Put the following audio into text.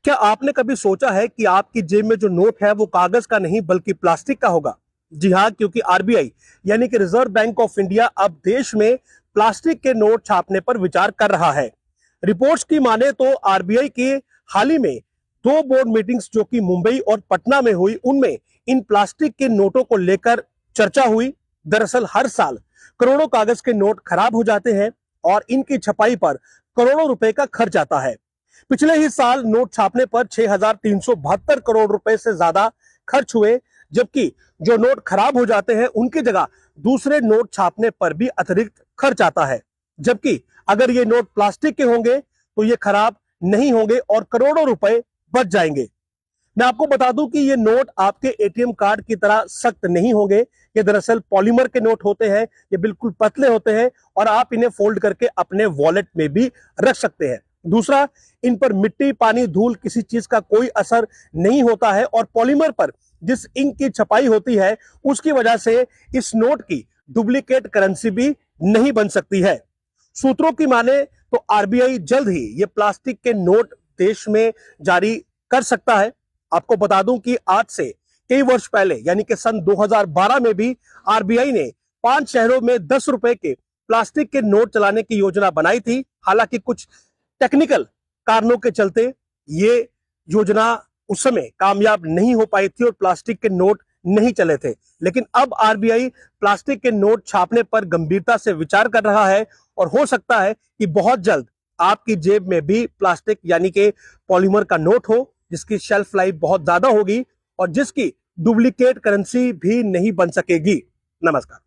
क्या आपने कभी सोचा है कि आपकी जेब में जो नोट है वो कागज का नहीं बल्कि प्लास्टिक का होगा? जी हाँ, क्योंकि आरबीआई यानी कि रिजर्व बैंक ऑफ इंडिया अब देश में प्लास्टिक के नोट छापने पर विचार कर रहा है। रिपोर्ट्स की माने तो आरबीआई के हाल ही में दो बोर्ड मीटिंग्स जो कि मुंबई और पटना में हुई, उनमें इन प्लास्टिक के नोटों को लेकर चर्चा हुई। दरअसल हर साल करोड़ों कागज के नोट खराब हो जाते हैं और इनकी छपाई पर करोड़ों रुपए का खर्च आता है। पिछले ही साल नोट छापने पर 6,372 करोड़ रुपए से ज्यादा खर्च हुए, जबकि जो नोट खराब हो जाते हैं उनकी जगह दूसरे नोट छापने पर भी अतिरिक्त खर्च आता है। जबकि अगर ये नोट प्लास्टिक के होंगे तो ये खराब नहीं होंगे और करोड़ों रुपए बच जाएंगे। मैं आपको बता दूं कि ये नोट आपके एटीएम कार्ड की तरह सख्त नहीं होंगे। ये दरअसल पॉलीमर के नोट होते हैं। ये बिल्कुल पतले होते हैं और आप इन्हें फोल्ड करके अपने वॉलेट में भी रख सकते हैं। दूसरा, इन पर मिट्टी, पानी, धूल किसी चीज का कोई असर नहीं होता है और पॉलीमर पर जिस इंक की छपाई होती है उसकी वजह से इस नोट की डुप्लीकेट करेंसी भी नहीं बन सकती है। सूत्रों की माने तो आरबीआई जल्द ही ये प्लास्टिक के नोट देश में जारी कर सकता है। आपको बता दूं कि आज से कई वर्ष पहले यानी कि सन 2012 में भी आरबीआई ने 5 शहरों में 10 रुपए के प्लास्टिक के नोट चलाने की योजना बनाई थी। हालांकि कुछ टेक्निकल कारणों के चलते ये योजना उस समय कामयाब नहीं हो पाई थी और प्लास्टिक के नोट नहीं चले थे। लेकिन अब आरबीआई प्लास्टिक के नोट छापने पर गंभीरता से विचार कर रहा है और हो सकता है कि बहुत जल्द आपकी जेब में भी प्लास्टिक यानी कि पॉलीमर का नोट हो, जिसकी शेल्फ लाइफ बहुत ज्यादा होगी और जिसकी डुप्लीकेट करेंसी भी नहीं बन सकेगी। नमस्कार।